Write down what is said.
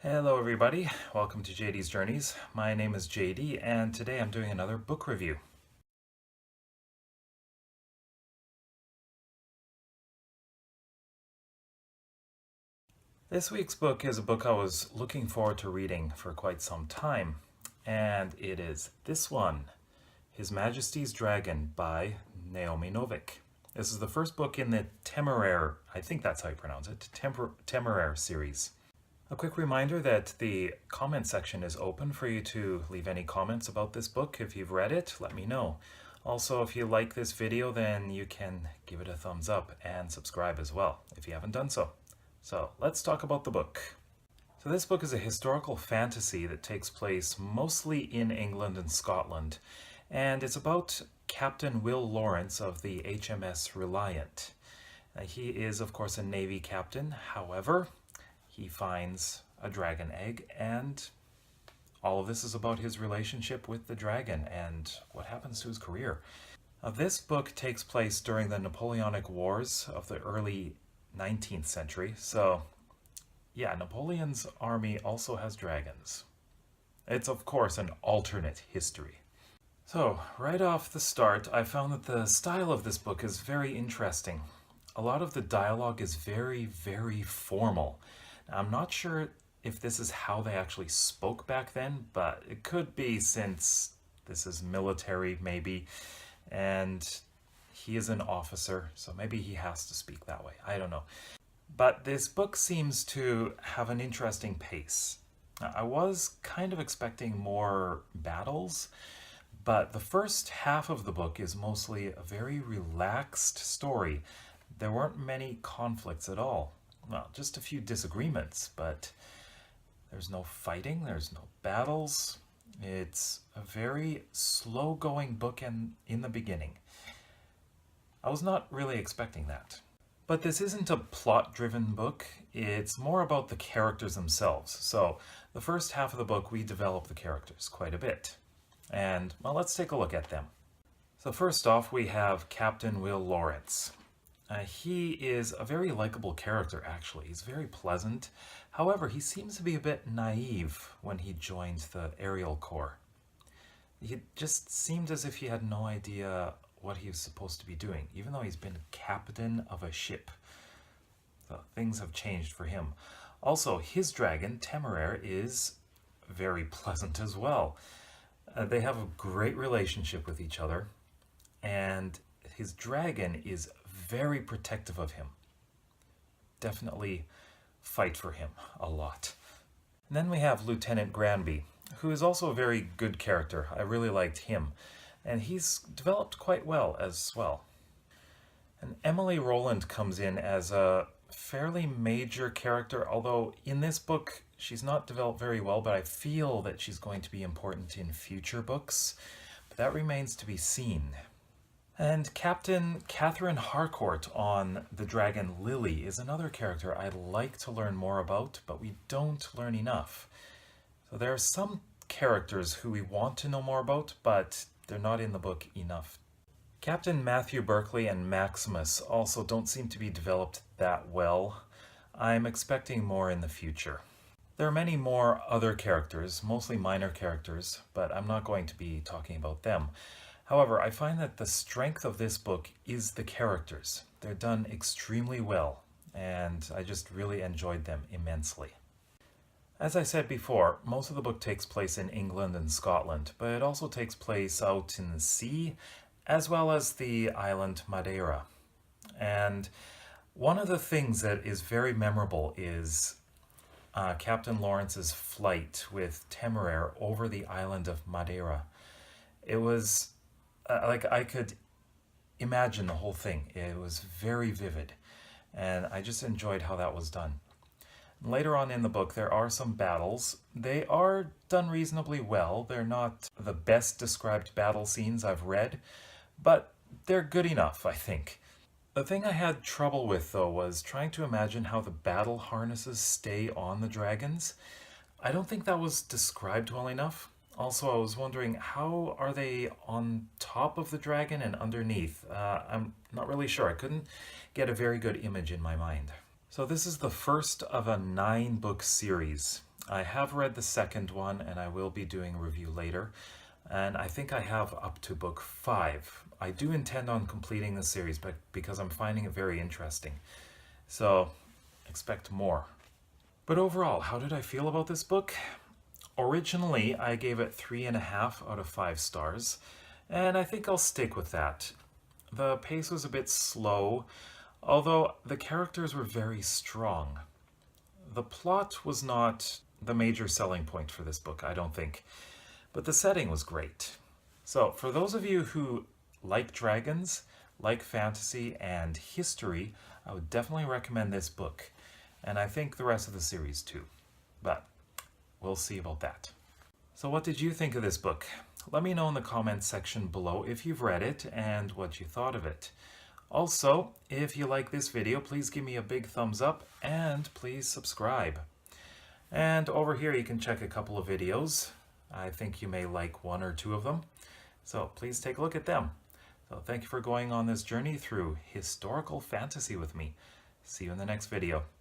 Hello everybody, welcome to JD's Journeys. My name is JD and today I'm doing another book review. This week's book is a book I was looking forward to reading for quite some time, and it is this one, His Majesty's Dragon by Naomi Novik. This is the first book in the Temeraire, I think that's how you pronounce it, Temeraire series. A quick reminder that the comment section is open for you to leave any comments about this book. If you've read it, let me know. Also, if you like this video, then you can give it a thumbs up and subscribe as well, if you haven't done so. So let's talk about the book. So this book is a historical fantasy that takes place mostly in England and Scotland, and it's about Captain Will Lawrence of the HMS Reliant. He is, of course, a Navy captain. However, he finds a dragon egg, and all of this is about his relationship with the dragon and what happens to his career. This book takes place during the Napoleonic Wars of the early 19th century. So, yeah, Napoleon's army also has dragons. It's, of course, an alternate history. So, right off the start, I found that the style of this book is very interesting. A lot of the dialogue is very, very formal. I'm not sure if this is how they actually spoke back then, but it could be since this is military, maybe, and he is an officer, so maybe he has to speak that way. I don't know. But this book seems to have an interesting pace. I was kind of expecting more battles, but the first half of the book is mostly a very relaxed story. There weren't many conflicts at all. Well, just a few disagreements, but there's no fighting, there's no battles. It's a very slow-going book in the beginning. I was not really expecting that. But this isn't a plot-driven book, it's more about the characters themselves. So, the first half of the book, we develop the characters quite a bit. And, well, let's take a look at them. So first off, we have Captain Will Lawrence. He is a very likable character, actually. He's very pleasant. However, he seems to be a bit naive when he joined the Aerial Corps. He just seemed as if he had no idea what he was supposed to be doing, even though he's been captain of a ship. So things have changed for him. Also, his dragon, Temeraire, is very pleasant as well. They have a great relationship with each other, and his dragon is very protective of him. Definitely fight for him a lot. And then we have Lieutenant Granby, who is also a very good character. I really liked him, and he's developed quite well as well. And Emily Rowland comes in as a fairly major character, although in this book she's not developed very well, but I feel that she's going to be important in future books. But that remains to be seen. And Captain Catherine Harcourt on the dragon Lily is another character I'd like to learn more about, but we don't learn enough. So there are some characters who we want to know more about, but they're not in the book enough. Captain Matthew Berkeley and Maximus also don't seem to be developed that well. I'm expecting more in the future. There are many more other characters, mostly minor characters, but I'm not going to be talking about them. However, I find that the strength of this book is the characters. They're done extremely well, and I just really enjoyed them immensely. As I said before, most of the book takes place in England and Scotland, but it also takes place out in the sea, as well as the island Madeira. And one of the things that is very memorable is Captain Lawrence's flight with Temeraire over the island of Madeira. It was I could imagine the whole thing. It was very vivid, and I just enjoyed how that was done. Later on in the book, there are some battles. They are done reasonably well. They're not the best described battle scenes I've read, but they're good enough, I think. The thing I had trouble with, though, was trying to imagine how the battle harnesses stay on the dragons. I don't think that was described well enough. Also, I was wondering, how are they on top of the dragon and underneath? I'm not really sure. I couldn't get a very good image in my mind. So this is the first of a 9-book series. I have read the second one, and I will be doing a review later. And I think I have up to book 5. I do intend on completing the series, but because I'm finding it very interesting. So expect more. But overall, how did I feel about this book? Originally, I gave it 3.5 out of 5 stars, and I think I'll stick with that. The pace was a bit slow, although the characters were very strong. The plot was not the major selling point for this book, I don't think, but the setting was great. So for those of you who like dragons, like fantasy and history, I would definitely recommend this book, and I think the rest of the series too, but we'll see about that. So what did you think of this book? Let me know in the comments section below if you've read it and what you thought of it. Also, if you like this video, please give me a big thumbs up and please subscribe. And over here you can check a couple of videos. I think you may like 1 or 2 of them. So please take a look at them. So thank you for going on this journey through historical fantasy with me. See you in the next video.